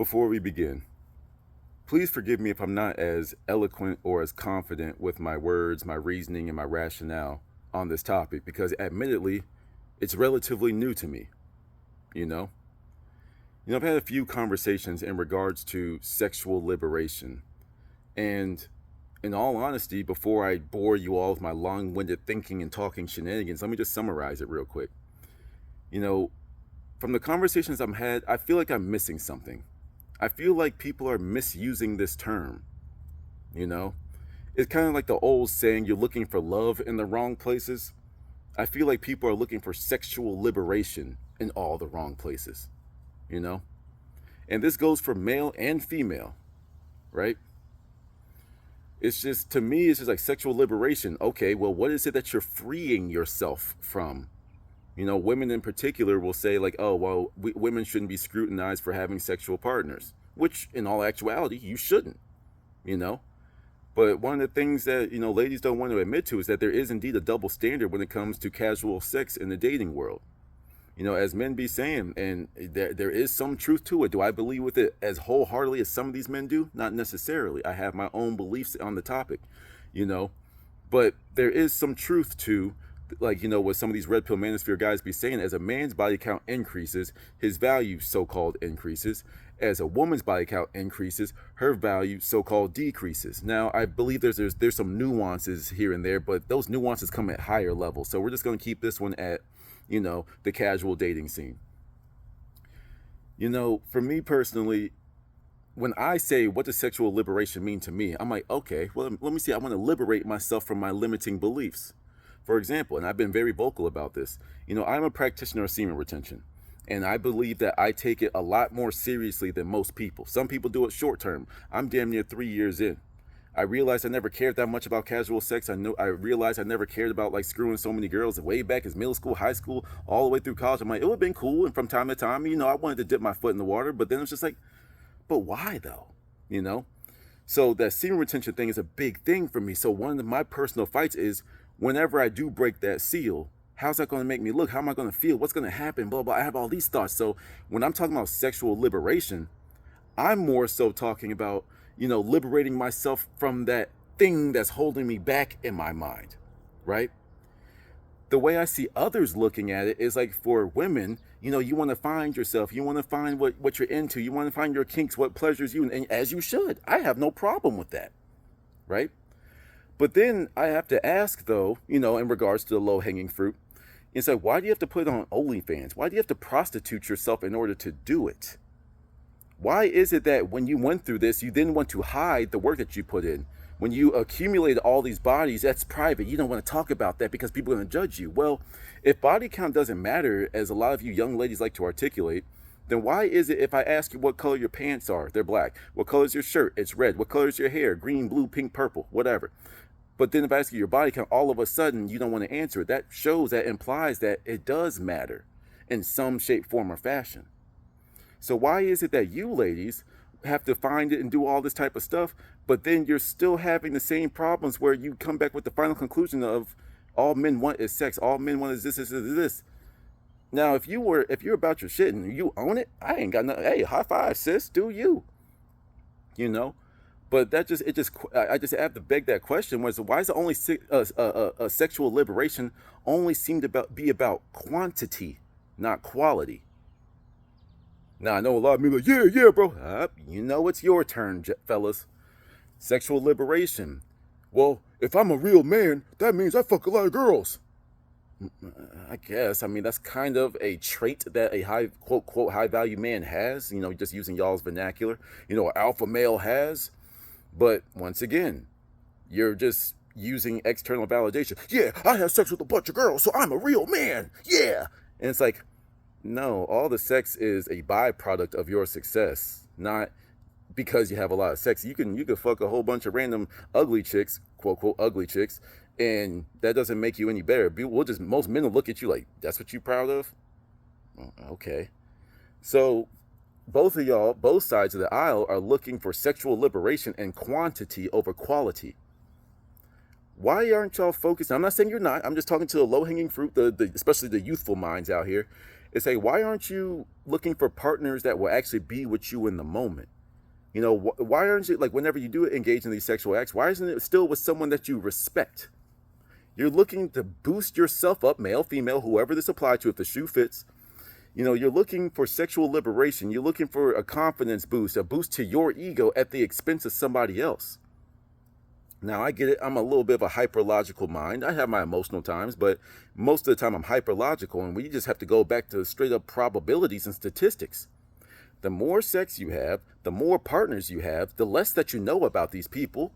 Before we begin, please forgive me if I'm not as eloquent or as confident with my words, my reasoning, and my rationale on this topic because, admittedly, it's relatively new to me. You know? I've had a few conversations in regards to sexual liberation. And in all honesty, before I bore you all with my long winded thinking and talking shenanigans, let me just summarize it real quick. From the conversations I've had, I feel like I'm missing something. I feel like people are misusing this term. You know, it's kind of like the old saying, you're looking for love in the wrong places. I feel like people are looking for sexual liberation in all the wrong places, you know? And this goes for male and female, right? It's just, to me, it's just like sexual liberation. Okay, well, what is it that you're freeing yourself from? Women in particular will say, like, oh, well, women shouldn't be scrutinized for having sexual partners, which in all actuality, you shouldn't, you know? But one of the things that, ladies don't want to admit to is that there is indeed a double standard when it comes to casual sex in the dating world. As men be saying, and there is some truth to it. Do I believe with it as wholeheartedly as some of these men do? Not necessarily. I have my own beliefs on the topic, but there is some truth to, like, what some of these red pill manosphere guys be saying. As a man's body count increases, his value so-called increases. As a woman's body count increases, her value so-called decreases. Now, I believe there's some nuances here and there, but those nuances come at higher levels. So we're just going to keep this one at, the casual dating scene. For me personally, when I say, what does sexual liberation mean to me? I'm like, okay, well, let me see. I want to liberate myself from my limiting beliefs. For example, and I've been very vocal about this, I'm a practitioner of semen retention. And I believe that I take it a lot more seriously than most people. Some people do it short term. I'm damn near 3 years in. I realized I never cared that much about casual sex. I realized I never cared about like screwing so many girls way back as middle school, high school, all the way through college. I'm like, it would have been cool. And from time to time, I wanted to dip my foot in the water. But then it was just like, but why though? So that semen retention thing is a big thing for me. So one of my personal fights is whenever I do break that seal, how's that going to make me look? How am I going to feel? What's going to happen? Blah, blah. I have all these thoughts. So when I'm talking about sexual liberation, I'm more so talking about, liberating myself from that thing that's holding me back in my mind, right? The way I see others looking at it is like for women, you want to find yourself. You want to find what you're into. You want to find your kinks, what pleasures you, and as you should. I have no problem with that, right? But then I have to ask, though, in regards to the low-hanging fruit, it's like, why do you have to put it on OnlyFans? Why do you have to prostitute yourself in order to do it? Why is it that when you went through this, you didn't want to hide the work that you put in? When you accumulated all these bodies, that's private. You don't want to talk about that because people are going to judge you. Well, if body count doesn't matter, as a lot of you young ladies like to articulate, then why is it if I ask you what color your pants are, they're black. What color is your shirt? It's red. What color is your hair? Green, blue, pink, purple, whatever. But then if I ask you your body count, all of a sudden you don't want to answer it. That shows, that implies that it does matter in some shape, form, or fashion. So why is it that you ladies have to find it and do all this type of stuff, but then you're still having the same problems where you come back with the final conclusion of all men want is sex, all men want is this. Now, if you're about your shit and you own it, I ain't got nothing. Hey, high five, sis, do you? But I just have to beg that question: why is it only sexual liberation only seem to be about quantity, not quality? Now, I know a lot of people are like, yeah, bro. It's your turn, fellas. Sexual liberation. Well, if I'm a real man, that means I fuck a lot of girls. I guess. I mean, that's kind of a trait that a high, quote, high value man has, just using y'all's vernacular, an alpha male has. But once again, you're just using external validation. Yeah, I have sex with a bunch of girls, so I'm a real man. Yeah. And it's like, no, all the sex is a byproduct of your success, not because you have a lot of sex. You can fuck a whole bunch of random ugly chicks, quote, ugly chicks, and that doesn't make you any better. Most men will look at you like, that's what you're proud of? Okay. So both of y'all, both sides of the aisle, are looking for sexual liberation and quantity over quality. Why aren't y'all focused? I'm not saying you're not. I'm just talking to the low-hanging fruit, especially the youthful minds out here. It's like, why aren't you looking for partners that will actually be with you in the moment? You know, why aren't you, like, whenever you do engage in these sexual acts, why isn't it still with someone that you respect? You're looking to boost yourself up, male, female, whoever this applies to, if the shoe fits. You know, you're looking for sexual liberation. You're looking for a confidence boost, a boost to your ego at the expense of somebody else. Now, I get it. I'm a little bit of a hyperlogical mind. I have my emotional times, but most of the time I'm hyperlogical, and we just have to go back to straight up probabilities and statistics. The more sex you have, the more partners you have, the less that you know about these people.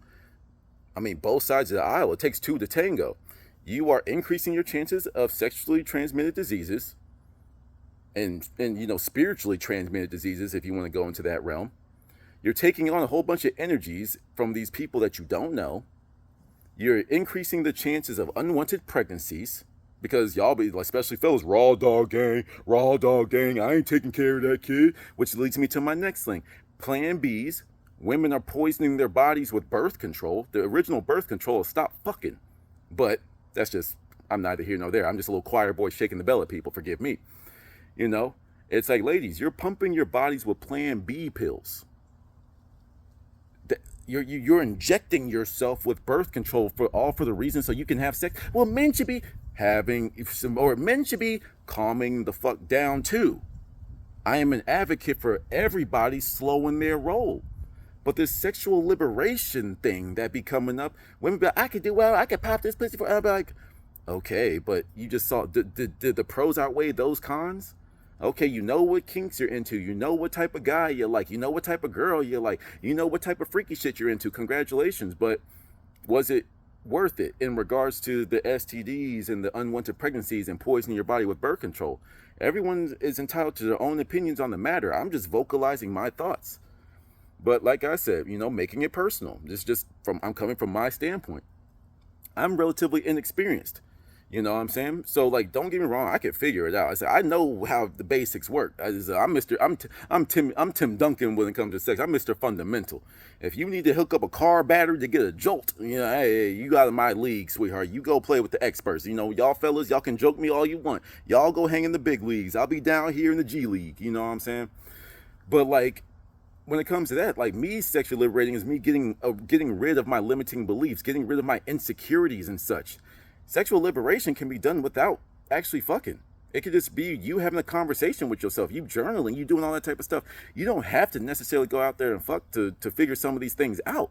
I mean, both sides of the aisle, it takes two to tango. You are increasing your chances of sexually transmitted diseases and you know, spiritually transmitted diseases, if you want to go into that realm. You're taking on a whole bunch of energies from these people that you don't know. You're increasing the chances of unwanted pregnancies, because y'all be, especially fellas, raw dog gang, I ain't taking care of that kid. Which leads me to my next thing. Plan Bs. Women are poisoning their bodies with birth control. The original birth control is stop fucking. But that's just, I'm neither here nor there. I'm just a little choir boy shaking the bell at people, forgive me. You know, it's like, ladies, you're pumping your bodies with Plan B pills. You're injecting yourself with birth control for the reason so you can have sex. Well, men should be men should be calming the fuck down too. I am an advocate for everybody slowing their roll. But this sexual liberation thing that be coming up, women be like, I could pop this pussy for, I'll be like, okay, but you just saw, did the pros outweigh those cons? Okay, you know what kinks you're into. You know what type of guy you like. You know what type of girl you like. You know what type of freaky shit you're into. Congratulations. But was it worth it in regards to the STDs and the unwanted pregnancies and poisoning your body with birth control? Everyone is entitled to their own opinions on the matter. I'm just vocalizing my thoughts. But like I said, you know, making it personal. I'm coming from my standpoint. I'm relatively inexperienced. You know what I'm saying? So, like, don't get me wrong, I can figure it out. I said, I know how the basics work. I'm Tim Duncan when it comes to sex. I'm Mr. Fundamental. If you need to hook up a car battery to get a jolt, you know, hey, you out of my league, sweetheart. You go play with the experts. You know, y'all fellas, y'all can joke me all you want. Y'all go hang in the big leagues. I'll be down here in the G League. You know what I'm saying? But, like, when it comes to that, like, me sexually liberating is me getting rid of my limiting beliefs, getting rid of my insecurities and such. Sexual liberation can be done without actually fucking. It could just be you having a conversation with yourself, you journaling, you doing all that type of stuff. You don't have to necessarily go out there and fuck to figure some of these things out.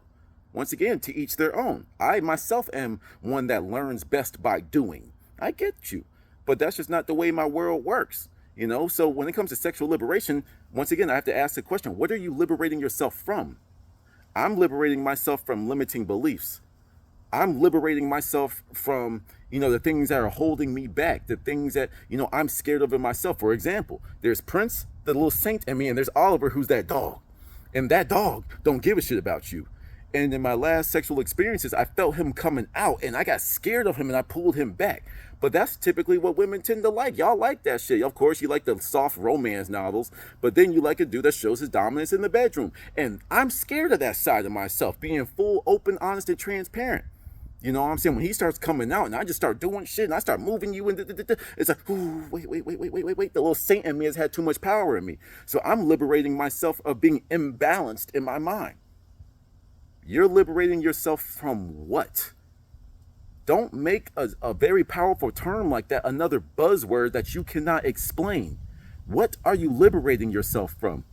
Once again, to each their own. I myself am one that learns best by doing. I get you. But that's just not the way my world works. You know, so when it comes to sexual liberation, once again, I have to ask the question, what are you liberating yourself from? I'm liberating myself from limiting beliefs. I'm liberating myself from, you know, the things that are holding me back, the things that, you know, I'm scared of in myself. For example, there's Prince, the little saint in me, and there's Oliver, who's that dog. And that dog don't give a shit about you. And in my last sexual experiences, I felt him coming out, and I got scared of him, and I pulled him back. But that's typically what women tend to like. Y'all like that shit. Of course, you like the soft romance novels, but then you like a dude that shows his dominance in the bedroom. And I'm scared of that side of myself, being full, open, honest, and transparent. You know what I'm saying? When he starts coming out and I just start doing shit and I start moving you and it's like, ooh, wait. The little saint in me has had too much power in me. So I'm liberating myself of being imbalanced in my mind. You're liberating yourself from what? Don't make a very powerful term like that another buzzword that you cannot explain. What are you liberating yourself from?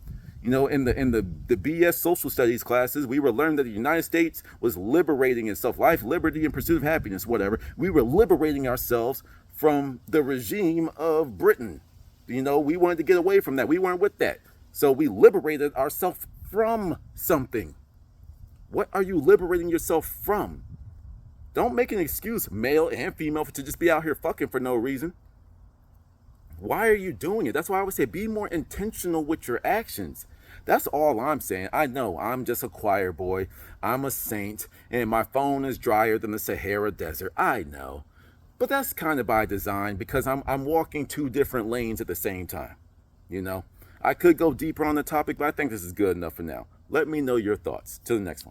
You know, in the BS social studies classes, we were learning that the United States was liberating itself, life, liberty, and pursuit of happiness, whatever. We were liberating ourselves from the regime of Britain. You know, we wanted to get away from that. We weren't with that. So we liberated ourselves from something. What are you liberating yourself from? Don't make an excuse, male and female, to just be out here fucking for no reason. Why are you doing it? That's why I would say be more intentional with your actions. That's all I'm saying. I know I'm just a choir boy. I'm a saint, and my phone is drier than the Sahara Desert. I know. But that's kind of by design because I'm walking two different lanes at the same time. You know, I could go deeper on the topic, but I think this is good enough for now. Let me know your thoughts. Till the next one.